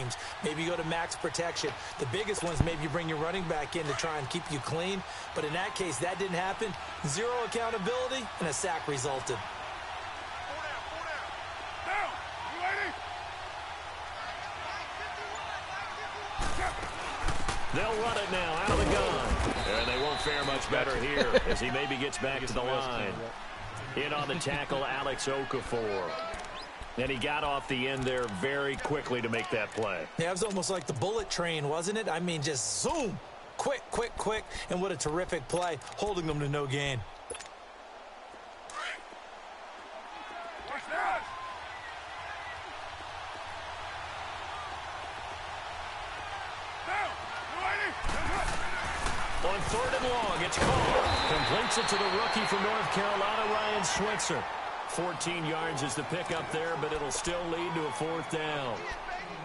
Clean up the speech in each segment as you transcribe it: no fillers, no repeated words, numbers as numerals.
schemes. Maybe you go to max protection. The biggest ones, maybe you bring your running back in to try and keep you clean. But in that case, that didn't happen. Zero accountability, and a sack resulted. They'll run it now out of the gun. And they won't fare much better here as he maybe gets back to the line. In on the tackle, Alex Okafor. And he got off the end there very quickly to make that play. Yeah, it was almost like the bullet train, wasn't it? I mean, just zoom. Quick, quick, quick. And what a terrific play, holding them to no gain. On 3rd and long, it's caught. Completes it to the rookie from North Carolina, Ryan Switzer. 14 yards is the pickup there, but it'll still lead to a 4th down.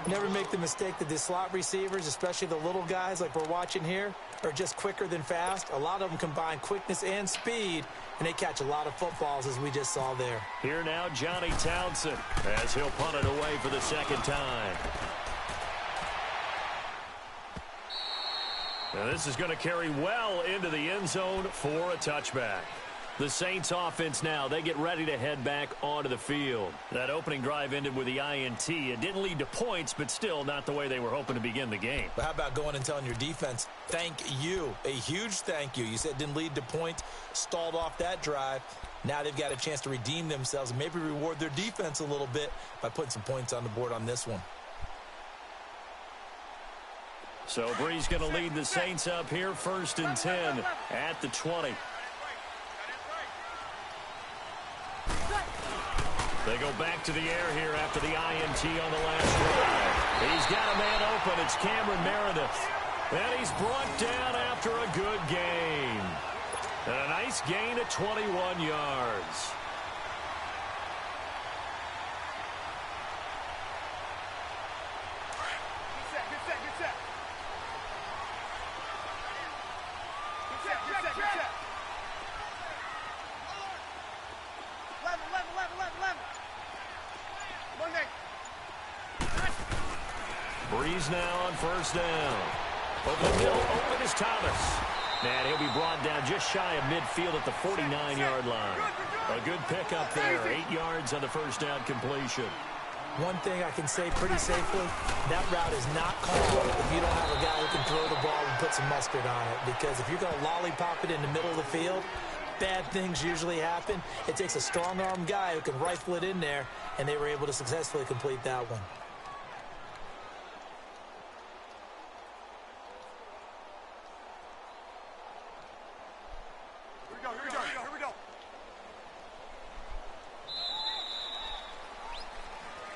Never make the mistake that the slot receivers, especially the little guys like we're watching here, are just quicker than fast. A lot of them combine quickness and speed, and they catch a lot of footballs, as we just saw there. Here now, Johnny Townsend, as he'll punt it away for the 2nd time. Now this is going to carry well into the end zone for a touchback. The Saints offense now, they get ready to head back onto the field. That opening drive ended with the INT. It didn't lead to points, but still not the way they were hoping to begin the game. But how about going and telling your defense, thank you, a huge thank you. You said it didn't lead to points, stalled off that drive. Now they've got a chance to redeem themselves and maybe reward their defense a little bit by putting some points on the board on this one. So Bree's going to lead the Saints up here, 1st and 10 at the 20. They go back to the air here after the INT on the last drive. He's got a man open. It's Cameron Meredith. And he's brought down after a good gain. And a nice gain at 21 yards. Breeze now on 1st down. Over the middle, open is Thomas. And he'll be brought down just shy of midfield at the 49-yard line. A good pickup there, 8 yards on the 1st down completion. One thing I can say pretty safely, that route is not called if you don't have a guy who can throw the ball and put some mustard on it. Because if you're going to lollipop it in the middle of the field, bad things usually happen. It takes a strong-arm guy who can rifle it in there, and they were able to successfully complete that one.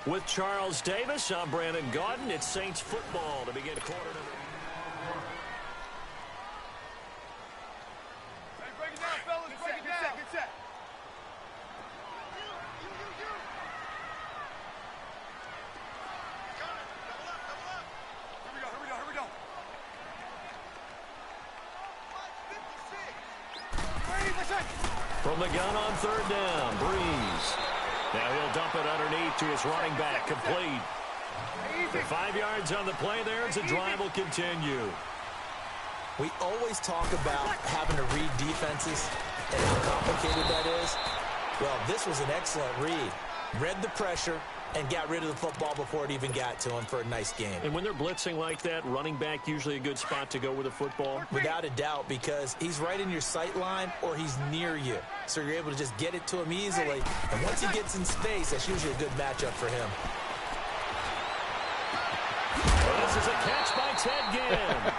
With Charles Davis, I'm Brandon Gaudin. It's Saints football to begin quarter number. Hey, break it down, fellas. Break it down. Get set. Here we go. From the gun on 3rd down, Breeze. Now he'll dump it underneath to his running back, complete. For 5 yards on the play there, as the drive will continue. We always talk about having to read defenses and how complicated that is. Well, this was an excellent read. Read the pressure and got rid of the football before it even got to him for a nice game. And when they're blitzing like that, running back usually a good spot to go with the football? Without a doubt, because he's right in your sight line or he's near you. So you're able to just get it to him easily. And once he gets in space, that's usually a good matchup for him. Well, this is a catch by Ted Ginn.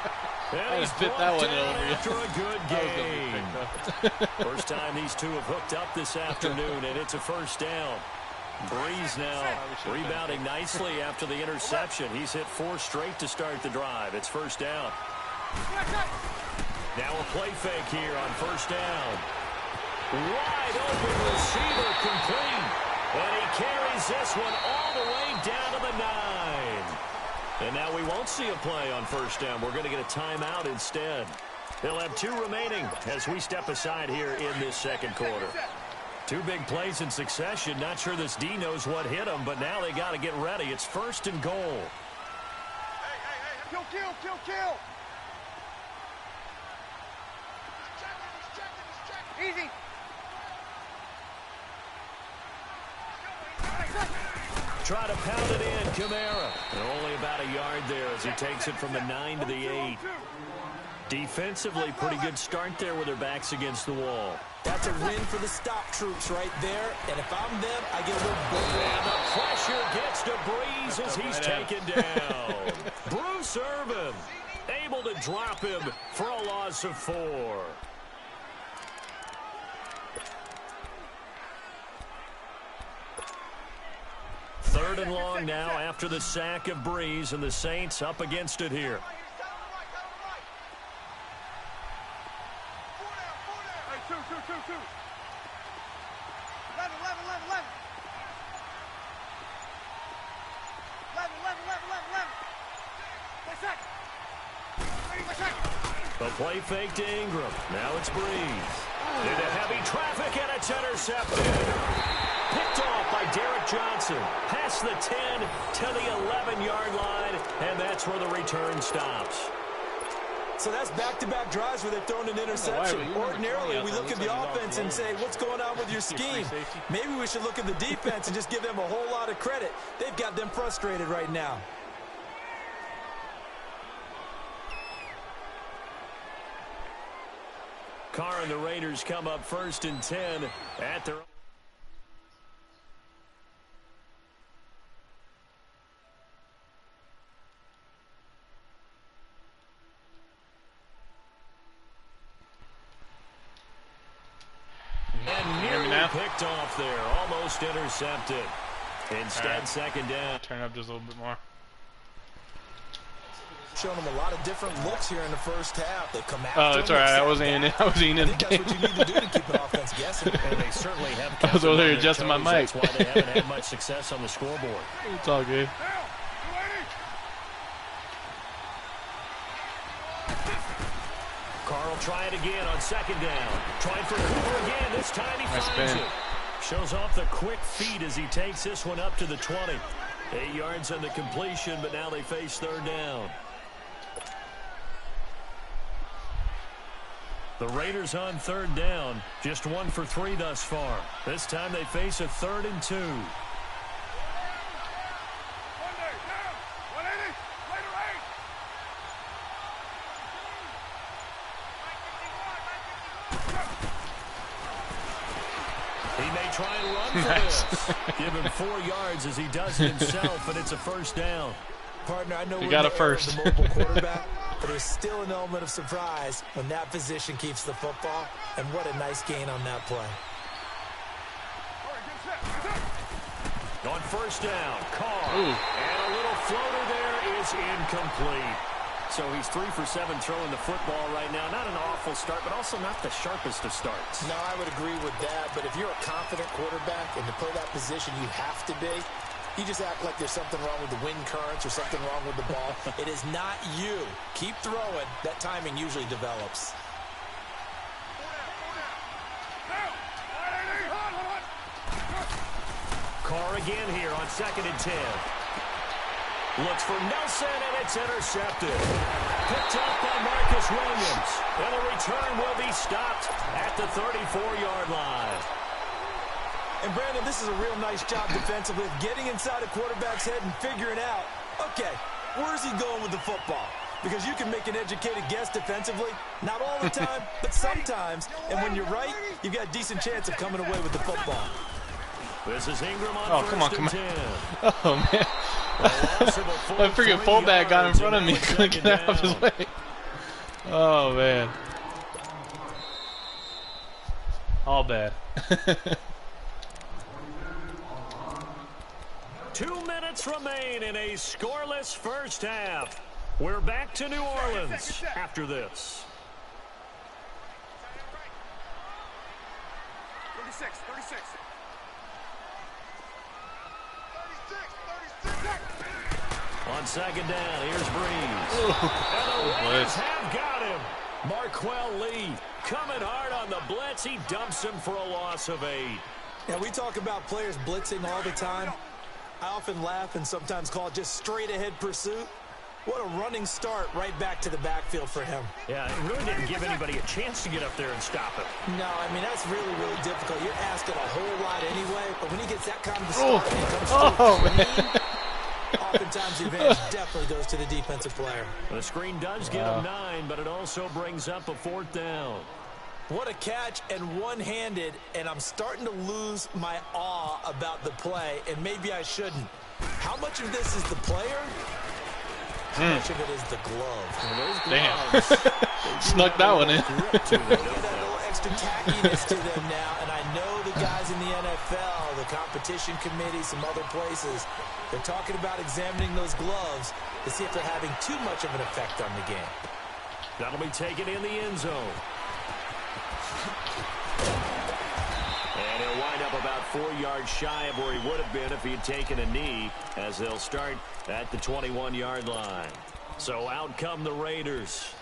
And he's fit that one down over after a good game. First time these two have hooked up this afternoon, and it's a 1st down. Breeze now rebounding nicely after the interception. He's hit 4 straight to start the drive. It's 1st down. Now a play fake here on 1st down. Wide open receiver complete. And he carries this one all the way down to the 9. And now we won't see a play on 1st down. We're going to get a timeout instead. They'll have 2 remaining as we step aside here in this 2nd quarter. 2 big plays in succession. Not sure this D knows what hit him, but now they got to get ready. It's 1st and goal. Kill, kill. Easy. Try to pound it in, Kamara. And only about a yard there as he takes it from the 9 to the 8. Defensively, pretty good start there with their backs against the wall. That's a win for the stop troops right there. And if I'm them, I get a little bit. And the pressure gets to Breeze as he's taken down. Bruce Irvin able to drop him for a loss of 4. Third and long now after the sack of Breeze, and the Saints up against it here. The play fake to Ingram. Now it's Breeze. Into heavy traffic, and it's intercepted. Picked off by Derek Johnson. Past the 10 to the 11-yard line, and that's where the return stops. So that's back-to-back drives where they're throwing an interception. Ordinarily, we look at the offense and say, what's going on with your scheme? Maybe we should look at the defense and just give them a whole lot of credit. They've got them frustrated right now. Carr and the Raiders come up 1st and 10 at their... And nearly picked off there, almost intercepted. Instead, second down. Turn up just a little bit more. Showing them a lot of different looks here in the first half. They come out. Oh, it's all right. I wasn't even in the game. That's what you need to do to keep an offense guessing. And they certainly have. I was over there adjusting my mic. That's why they haven't had much success on the scoreboard. It's all good. Carr will try it again on second down. Trying for Cooper again. This time he finds it. Shows off the quick feet as he takes this one up to the 20. 8 yards on the completion, but now they face third down. The Raiders on third down, just 1 for 3 thus far. This time they face a 3rd and 2. He may try and run for this. Give him 4 yards as he does it himself, and it's a first down. Partner, I know we we're got a the first. mobile quarterback, but there's still an element of surprise when that position keeps the football, and what a nice gain on that play. On first down, Carr. And a little floater there is incomplete. So he's 3 for 7 throwing the football right now. Not an awful start, but also not the sharpest of starts. No, I would agree with that, but if you're a confident quarterback and to play that position you have to be, you just act like there's something wrong with the wind currents or something wrong with the ball. It is not you. Keep throwing. That timing usually develops. Carr again here on 2nd and 10. Looks for Nelson, and it's intercepted. Picked up by Marcus Williams. And the return will be stopped at the 34-yard line. And, Brandon, this is a real nice job defensively of getting inside a quarterback's head and figuring out, okay, where's he going with the football? Because you can make an educated guess defensively, not all the time, but sometimes. And when you're right, you've got a decent chance of coming away with the football. This is Ingram on first and 10. Oh, man. My freaking fullback got in front of me. Couldn't get out of his way. Oh, man. All bad. 2 minutes remain in a scoreless first half. We're back to New Orleans after this. 36, 36. On second down, here's Breeze. And the Raiders have got him. Marquell Lee coming hard on the blitz. He dumps him for a loss of 8. Yeah, we talk about players blitzing all the time. I often laugh and sometimes call it just straight-ahead pursuit. What a running start right back to the backfield for him. Yeah, it really didn't give anybody a chance to get up there and stop him. No, I mean, that's really, really difficult. You're asking a whole lot anyway, but when he gets that kind of a start and it comes clean, oftentimes the advantage definitely goes to the defensive player. The screen does give him 9, but it also brings up a 4th down. What a catch, and one-handed, and I'm starting to lose my awe about the play, and maybe I shouldn't. How much of this is the player? How much of it is the glove? Damn. Snuck that one in. They get that little extra tackiness to them now, and I know the guys in the NFL, the competition committee, some other places, they're talking about examining those gloves to see if they're having too much of an effect on the game. That'll be taken in the end zone. And he'll wind up about 4 yards shy of where he would have been if he had taken a knee, as they'll start at the 21-yard line. So out come the Raiders.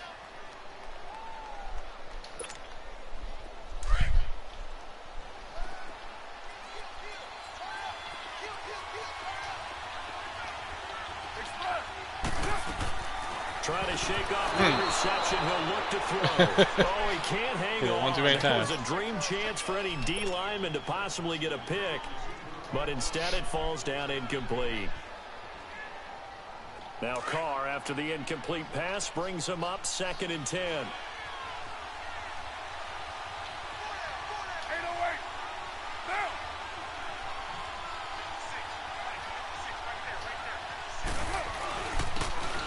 Trying to shake off the interception. He'll look to throw. Oh, he can't hang on. It was a dream chance for any D lineman to possibly get a pick, but instead it falls down incomplete. Now Carr, after the incomplete pass, brings him up 2nd and 10.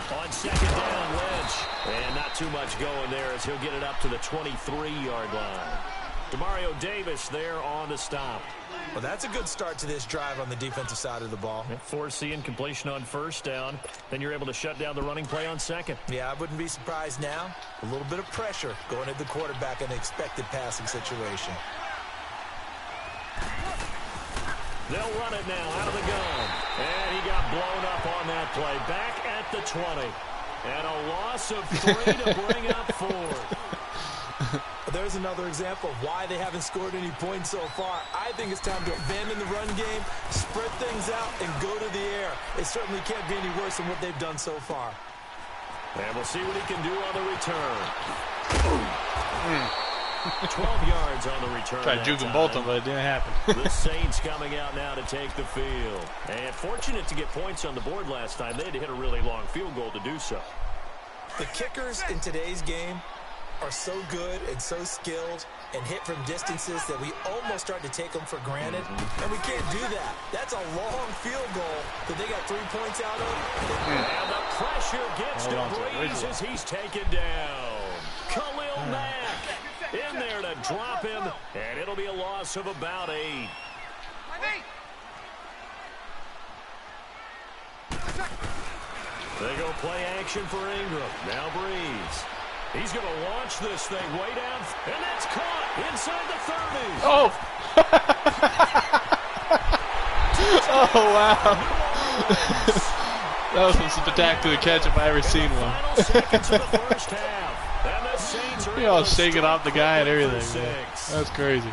On 2nd down, Lynch. And not too much going there as he'll get it up to the 23-yard line. Demario Davis there on the stop. Well, that's a good start to this drive on the defensive side of the ball. Force the incompletion on 1st down. Then you're able to shut down the running play on 2nd. Yeah, I wouldn't be surprised now. A little bit of pressure going at the quarterback in an expected passing situation. They'll run it now out of the gun. And he got blown up on that play. Back at the 20. And a loss of 3 to bring up 4. There's another example of why they haven't scored any points so far. I think it's time to abandon the run game, spread things out, and go to the air. It certainly can't be any worse than what they've done so far. And we'll see what he can do on the return. 12 yards on the return. Tried to juke them both of them, but it didn't happen. The Saints coming out now to take the field. And fortunate to get points on the board last time. They had to hit a really long field goal to do so. The kickers in today's game are so good and so skilled and hit from distances that we almost start to take them for granted, and we can't do that. That's a long field goal that they got 3 points out of. And the pressure gets to Breeze as he's taken down. Khalil Mack in there to drop him, and it'll be a loss of about 8. They go play action for Ingram. Now Breeze. He's going to launch this thing way down, and that's caught inside the 30. Oh! Oh, wow. That was some spectacular catch if I ever seen one. He all shaking off the guy and everything. Man. That's crazy.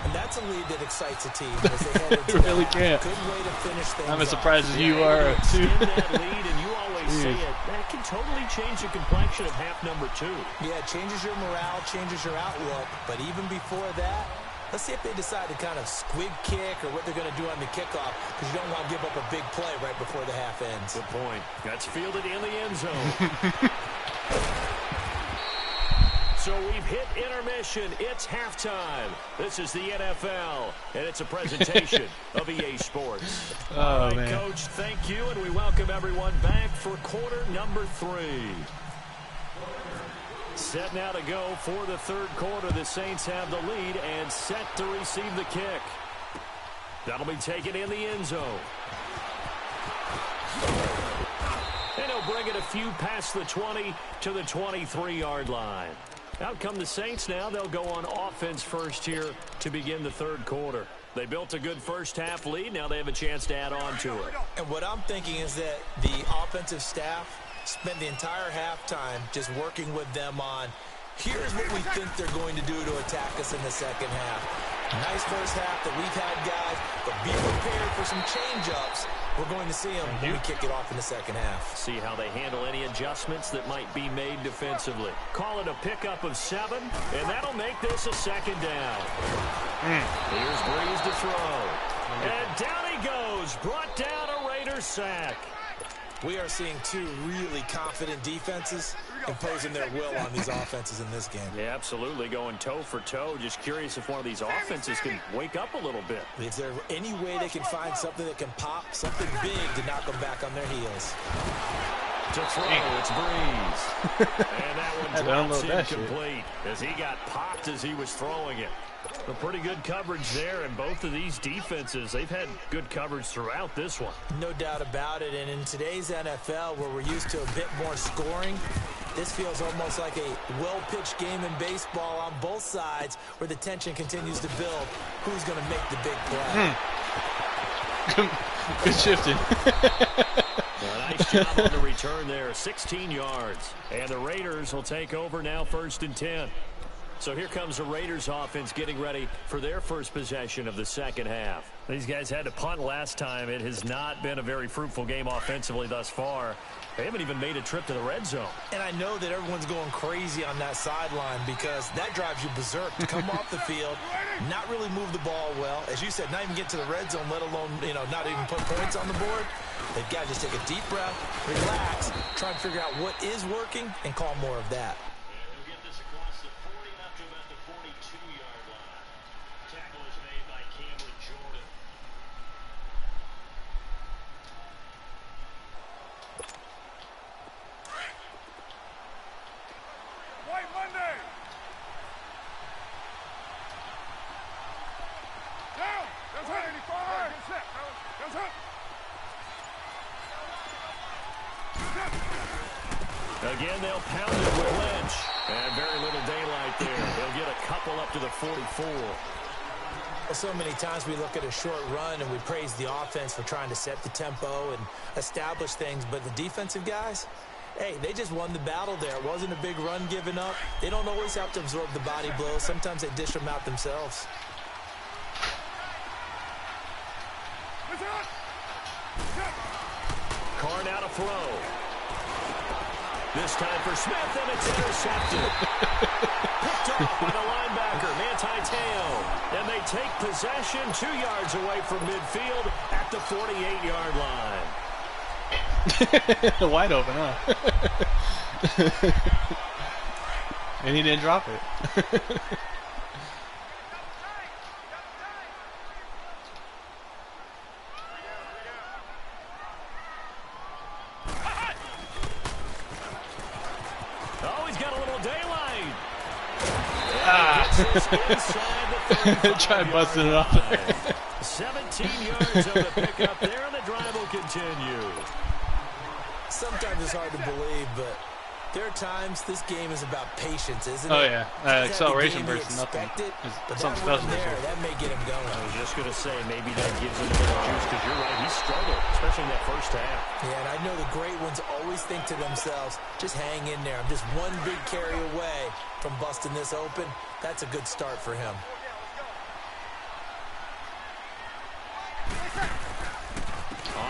And that's a lead that excites a team as they head into it really can't. Good way to finish things. I'm as surprised as you are, too. That lead, and you always say it, that can totally change the complexion of half number 2. Yeah, it changes your morale, changes your outlook. But even before that, let's see if they decide to kind of squib kick or what they're going to do on the kickoff, because you don't want to give up a big play right before the half ends. Good point. That's fielded in the end zone. So we've hit intermission. It's halftime. This is the NFL, and it's a presentation of EA Sports. All right, man. Coach, thank you, and we welcome everyone back for quarter number 3. Set now to go for the 3rd quarter. The Saints have the lead and set to receive the kick. That'll be taken in the end zone. And he'll bring it a few past the 20 to the 23-yard line. Out come the Saints now. They'll go on offense first here to begin the 3rd quarter. They built a good first half lead. Now they have a chance to add on to it. And what I'm thinking is that the offensive staff spent the entire halftime just working with them on, here's what we think they're going to do to attack us in the second half. Nice first half that we've had, guys, but be prepared for some change-ups. We're going to see them when we kick it off in the second half. See how they handle any adjustments that might be made defensively. Call it a pickup of 7, and that'll make this a second down. Here's Breeze to throw. And down he goes. Brought down a Raiders sack. We are seeing two really confident defenses imposing their will on these offenses in this game. Yeah, absolutely, going toe for toe. Just curious if one of these offenses can wake up a little bit. Is there any way they can find something that can pop, something big to knock them back on their heels? To throw, it's Breeze. And that one drops incomplete as he got popped as he was throwing it. A pretty good coverage there, and both of these defenses, they've had good coverage throughout this one. No doubt about it, and in today's NFL, where we're used to a bit more scoring, this feels almost like a well-pitched game in baseball on both sides where the tension continues to build. Who's going to make the big play? Good shifting. Nice job on the return there, 16 yards. And the Raiders will take over now, 1st and 10. So here comes the Raiders offense getting ready for their first possession of the second half. These guys had to punt last time. It has not been a very fruitful game offensively thus far. They haven't even made a trip to the red zone. And I know that everyone's going crazy on that sideline because that drives you berserk to come off the field, not really move the ball well. As you said, not even get to the red zone, let alone, not even put points on the board. They've got to just take a deep breath, relax, try and figure out what is working, and call more of that. Again, they'll pound it with Lynch. And very little daylight there. They'll get a couple up to the 44. So many times we look at a short run and we praise the offense for trying to set the tempo and establish things, but the defensive guys, hey, they just won the battle there. It wasn't a big run given up. They don't always have to absorb the body blows. Sometimes they dish them out themselves. Carr now to throw. This time for Smith, and it's intercepted. Picked off by the linebacker, Manti Te'o. And they take possession 2 yards away from midfield at the 48-yard line. Wide open, huh? And he didn't drop it. Try busting it off. 17 yards of the pickup there, and the drive will continue. Sometimes it's hard to believe, but there are times this game is about patience, isn't it? Oh, yeah. Acceleration versus nothing. But that one there, that may get him going. I was just going to say, maybe that gives him a little juice, because you're right, he struggled, especially in that first half. Yeah, and I know the great ones always think to themselves, just hang in there. I'm just one big carry away from busting this open. That's a good start for him.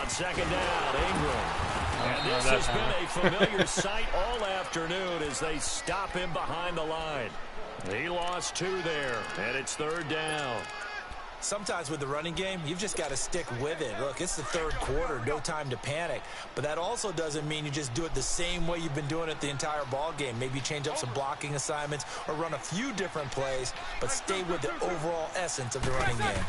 On second down, Ingram. And this has been a familiar sight all afternoon as they stop him behind the line. He lost 2 there, and it's 3rd down. Sometimes with the running game, you've just got to stick with it. Look, it's the 3rd quarter, no time to panic. But that also doesn't mean you just do it the same way you've been doing it the entire ball game. Maybe change up some blocking assignments or run a few different plays, but stay with the overall essence of the running game.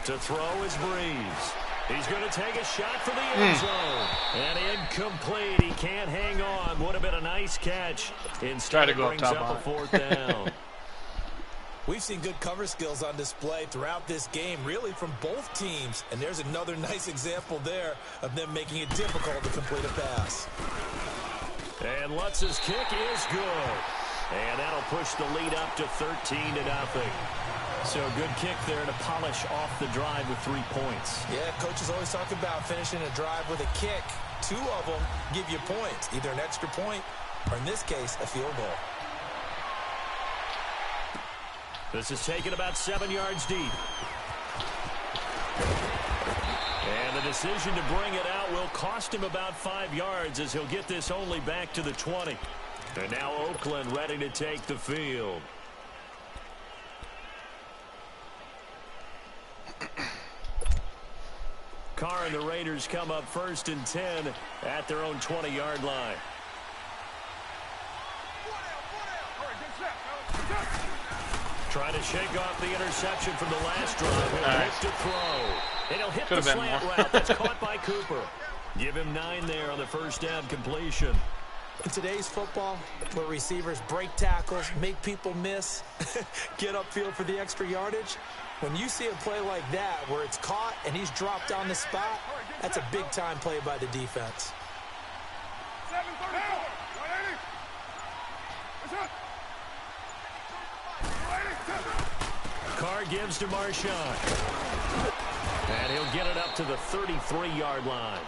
To throw is Breeze. He's going to take a shot for the end zone. And incomplete. He can't hang on. Would have been a nice catch. Instead, it brings up a 4th down. We've seen good cover skills on display throughout this game, really from both teams. And there's another nice example there of them making it difficult to complete a pass. And Lutz's kick is good. And that'll push the lead up to 13-0. So a good kick there to polish off the drive with 3 points. Yeah, coaches always talk about finishing a drive with a kick. 2 of them give you points, either an extra point or, in this case, a field goal. This is taken about 7 yards deep. And the decision to bring it out will cost him about 5 yards as he'll get this only back to the 20. And now Oakland ready to take the field. Carr and the Raiders come up 1st and 10 at their own 20-yard line. Trying to shake off the interception from the last drive. He'll look to throw. And he'll hit the slant route. That's caught by Cooper. Give him 9 there on the first down completion. In today's football, where receivers break tackles, make people miss, get upfield for the extra yardage, when you see a play like that where it's caught and he's dropped on the spot, that's a big-time play by the defense. 734. Carr gives to Marshawn. And he'll get it up to the 33-yard line.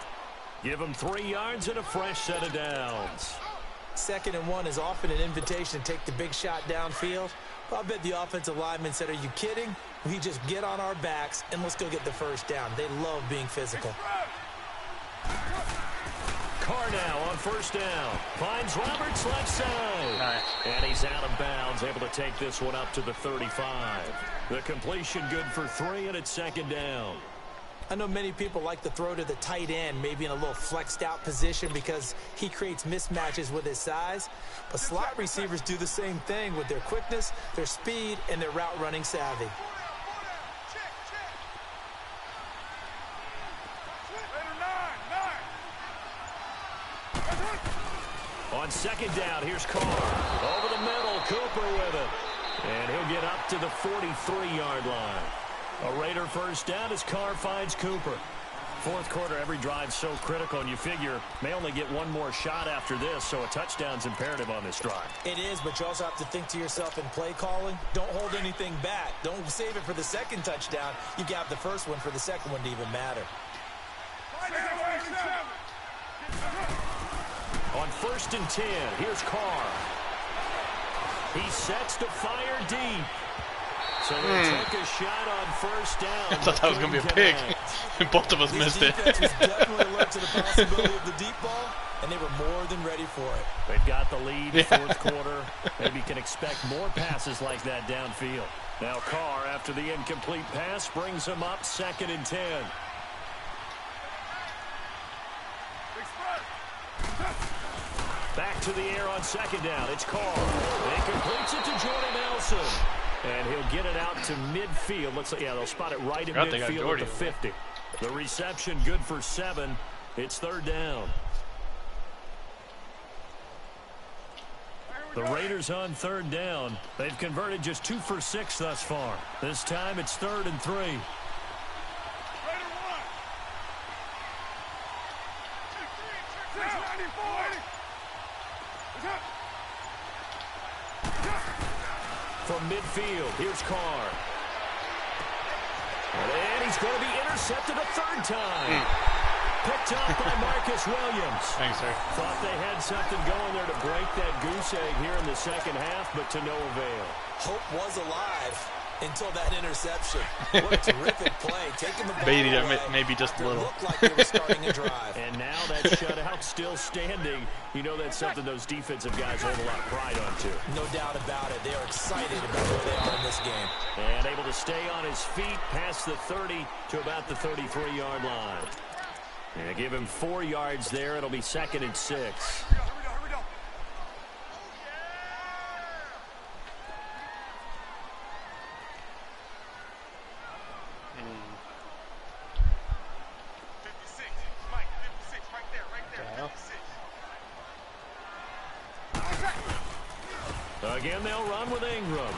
Give him 3 yards and a fresh set of downs. 2nd and 1 is often an invitation to take the big shot downfield. Well, I bet the offensive lineman said, are you kidding? We just get on our backs and let's go get the first down. They love being physical. Carr now on first down. Finds Roberts left side. Nice. And he's out of bounds, able to take this one up to the 35. The completion good for 3, and it's 2nd down. I know many people like to throw to the tight end, maybe in a little flexed out position because he creates mismatches with his size. But slot receivers do the same thing with their quickness, their speed, and their route running savvy. On 2nd down, here's Carr. Over the middle, Cooper with it. And he'll get up to the 43-yard line. A Raider first down as Carr finds Cooper. 4th quarter, every drive's so critical, and you figure may only get one more shot after this, so a touchdown's imperative on this drive. It is, but you also have to think to yourself in play calling, don't hold anything back. Don't save it for the 2nd touchdown. You got the first one for the 2nd one to even matter. On 1st and 10, here's Carr. He sets to fire deep. So they took a shot on first down. I thought that was going to be a pick. Both of us missed it. This defense was definitely alert to the possibility of the deep ball, and they were more than ready for it. They've got the lead, 4th quarter. Maybe can expect more passes like that downfield. Now Carr, after the incomplete pass, brings him up 2nd and 10. Back to the air on 2nd down. It's Carr. He completes it to Jordan Nelson. And he'll get it out to midfield. Looks like, yeah, they'll spot it right in midfield at the 50. The reception good for 7. It's 3rd down. The Raiders on 3rd down. They've converted just 2 for 6 thus far. This time it's 3rd and 3. From midfield, here's Carr. And he's going to be intercepted a 3rd time. Picked up by Marcus Williams. Thanks, sir. Thought they had something going there to break that goose egg here in the 2nd half, but to no avail. Hope was alive until that interception. What a terrific play. Taking the ball away. Maybe just a little. Looked like they were starting a drive. And now that shutout still standing. You know that's something those defensive guys hold a lot of pride on, too. No doubt about it. They are excited about where they are in this game. And able to stay on his feet past the 30 to about the 33-yard line. And give him 4 yards there. It'll be 2nd and 6. Again, they'll run with Ingram.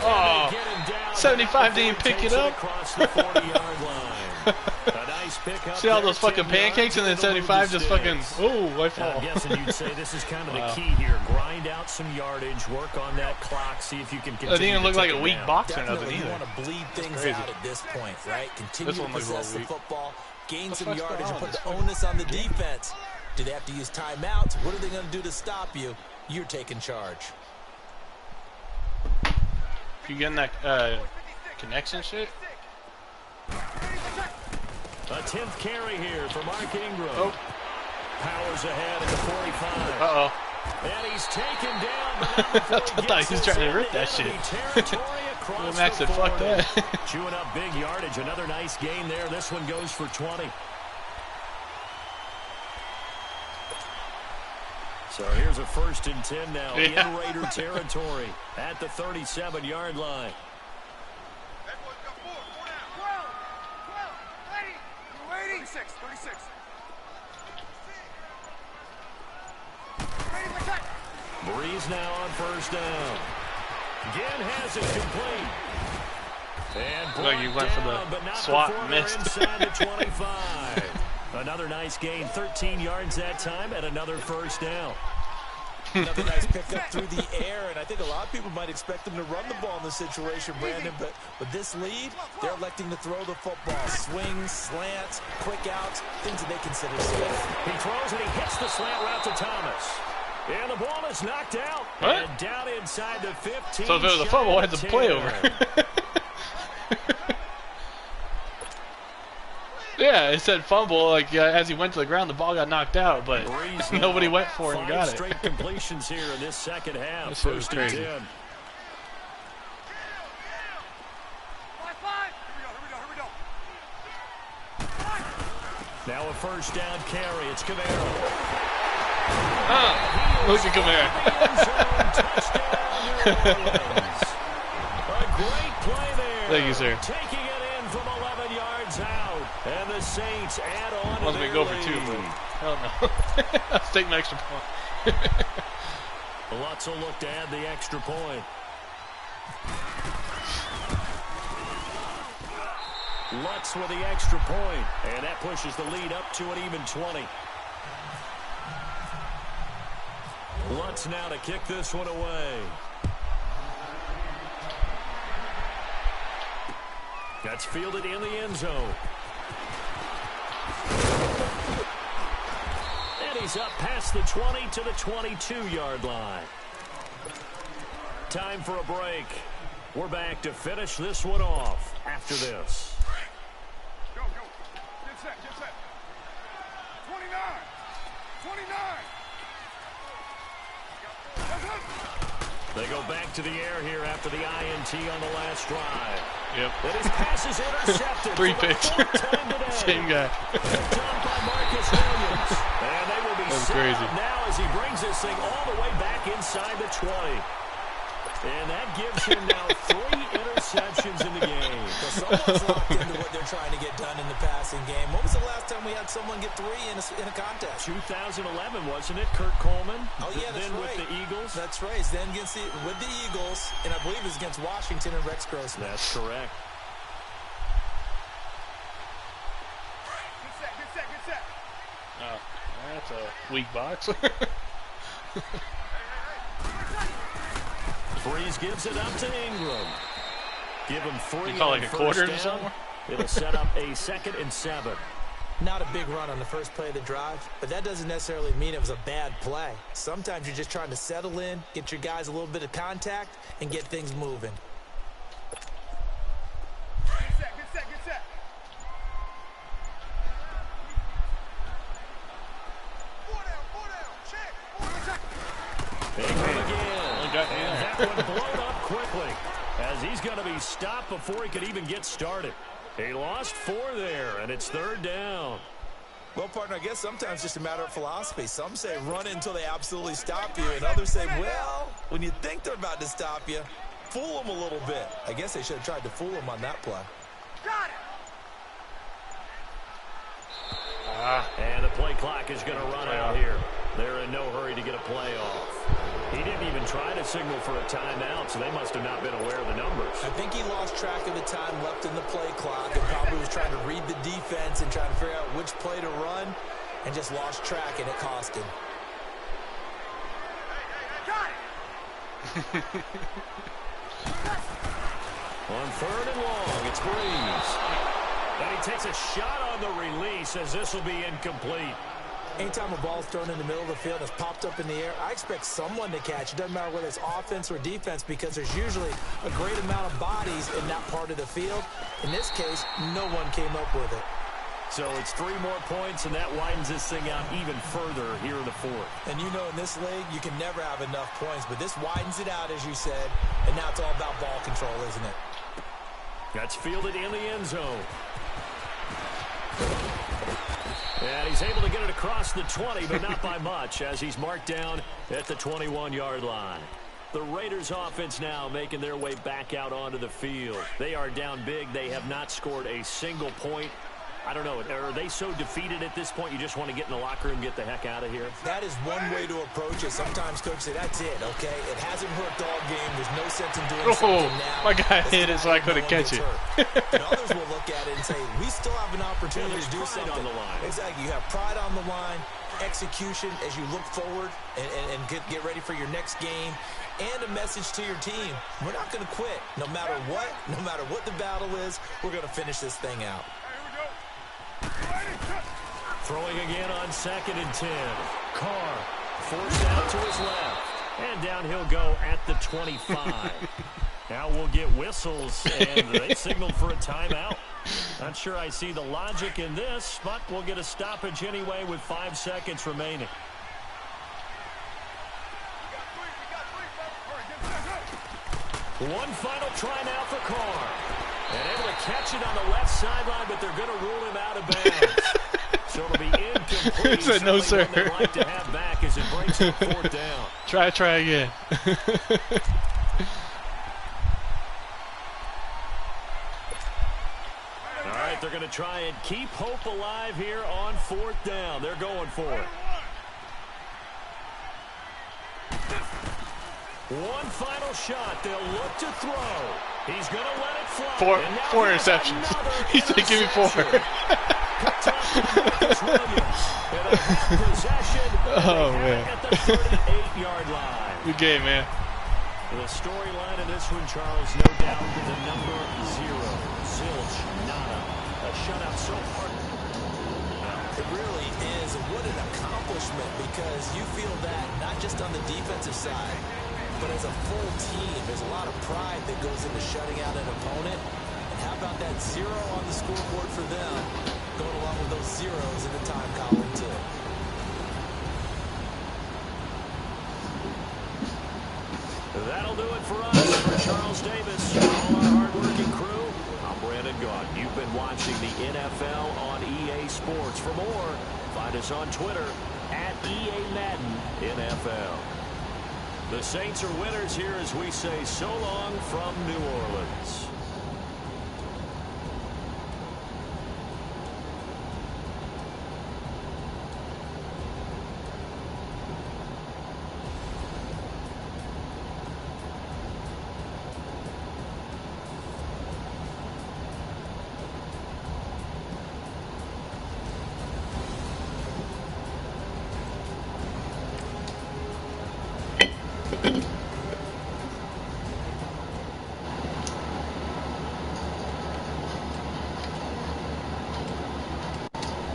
Oh, get him down 75 didn't pick it up. Across the 40-yard line. A nice pickup. See all those fucking pancakes, and then 75 just fucking, I fall. I'm guessing you'd say this is kind of the key here. Grind out some yardage, work on that clock, see if you can continue. It didn't even look like a weak box or nothing Definitely either. you want to bleed things out at this point, right? Continue to possess the football, gain some yardage, and put the onus on the defense. Do they have to use timeouts? What are they going to do to stop you? You're taking charge. You getting that connection shit? A 10th carry here for Mark Ingram. Oh. Powers ahead at the 45. Uh-oh. And he's taken down. But I thought he was trying to rip that shit. Max said, fuck that. Chewing up big yardage. Another nice gain there. This one goes for 20. So here's a 1st and 10 now in Raider territory at the 37-yard line. 36. Breeze now on 1st down. Again has it complete. And like you went for the swat and missed. Inside the 25. Another nice gain, 13 yards that time, and another 1st down. Another nice pickup through the air, and I think a lot of people might expect them to run the ball in this situation, Brandon, but with this lead, they're electing to throw the football. Swings, slants, quick outs, things that they consider safe. He throws and he hits the slant route to Thomas. And the ball is knocked out. What? And down inside the 15. So if it was a fumble, I had to play over. Yeah, it said fumble. Like as he went to the ground, the ball got knocked out, but nobody went for it and got it. 5 straight completions here in this second half. This shit was 1st crazy. and 10. Now a 1st down carry. It's Camaro. Look at Camaro. A great play there. Thank you, sir. Taking it in from 11 yards out. And the Saints add on Once to we their go for lead. 2, but hell no. Let's take an extra point. Lutz will look to add the extra point. Lutz with the extra point, and that pushes the lead up to an even 20. Lutz now to kick this one away. That's fielded in the end zone. And he's up past the 20 to the 22-yard line. Time for a break. We're back to finish this one off after this. Go. Get set. 29. They go back to the air here after the INT on the last drive. Yep. But his pass is intercepted. 3 picks. Same guy. Done by Marcus Williams. And they will be That's set crazy. up now as he brings this thing all the way back inside the 20. And that gives him now 3 interceptions in the game. Well, someone's locked into what they're trying to get done in the passing game. When was the last time we had someone get 3 in a contest? 2011, wasn't it? Kurt Coleman. Oh, yeah, that's then right. with the Eagles. That's right. Then with the Eagles, and I believe it was against Washington and Rex Grossman. That's correct. Get set. Oh, that's a weak box. Breeze gives it up to Ingram. Give him 3. You call like a quarter or down. something? It'll set up a 2nd and 7. Not a big run on the first play of the drive, but that doesn't necessarily mean it was a bad play. Sometimes you're just trying to settle in, get your guys a little bit of contact, and get things moving. Get set. Four down. Check. Ingram again. got me And there. that one blown up quickly as he's going to be stopped before he could even get started. He lost 4 there, and it's 3rd down. Well, partner, I guess sometimes it's just a matter of philosophy. Some say run until they absolutely stop you, and others say, well, when you think they're about to stop you, fool them a little bit. I guess they should have tried to fool them on that play. Got it. And the play clock is going to run out here. They're in no hurry to get a play off. He didn't even try to signal for a timeout, so they must have not been aware of the numbers. I think he lost track of the time left in the play clock and probably was trying to read the defense and trying to figure out which play to run and just lost track, and it cost him. Got it. On 3rd and long, it's Breeze. And he takes a shot on the release as this will be incomplete. Anytime a ball's thrown in the middle of the field and it's popped up in the air, I expect someone to catch. It doesn't matter whether it's offense or defense because there's usually a great amount of bodies in that part of the field. In this case, no one came up with it. So it's 3 more points, and that widens this thing out even further here in the fourth. And you know in this league, you can never have enough points, but this widens it out, as you said, and now it's all about ball control, isn't it? That's fielded in the end zone. And he's able to get it across the 20, but not by much, as he's marked down at the 21-yard line. The Raiders offense now making their way back out onto the field. They are down big. They have not scored a single point. I don't know. Are they so defeated at this point you just want to get in the locker room and get the heck out of here? That is one way to approach it. Sometimes coaches say, that's it, okay? It hasn't worked all game. There's no sense in doing something now. My guy hit it so I couldn't catch it. And others will look at it and say, we still have an opportunity to do something. On the line. Exactly. You have pride on the line, execution as you look forward and get ready for your next game, and a message to your team. We're not going to quit. No matter what the battle is, we're going to finish this thing out. Throwing again on 2nd and 10. Carr forced out to his left. And down he'll go at the 25. Now we'll get whistles, and they signaled for a timeout. Not sure I see the logic in this, but we'll get a stoppage anyway with 5 seconds remaining. One final try now for Carr. And able to catch it on the left sideline, but they're going to rule him out of bounds. So it'll be incomplete. He said, no, sir. They'd like to have back as it breaks up 4th down. Try again. All right, they're going to try and keep hope alive here on 4th down. They're going for it. One final shot. They'll look to throw. He's going to let it fly. Four interceptions. He said, give me 4. Oh, man. At the 38-yard line. Good game, man. The storyline of this one, Charles, no doubt, the number 0. Zilch, nada. A shutout so hard. It really is. And what an accomplishment, because you feel that not just on the defensive side, but as a full team. There's a lot of pride that goes into shutting out an opponent. And how about that 0 on the scoreboard for them, going along with those zeros in the time column, too. That'll do it for us. For Charles Davis, all our hard-working crew, I'm Brandon Gaughan. You've been watching the NFL on EA Sports. For more, find us on Twitter at EA Madden NFL. The Saints are winners here as we say so long from New Orleans.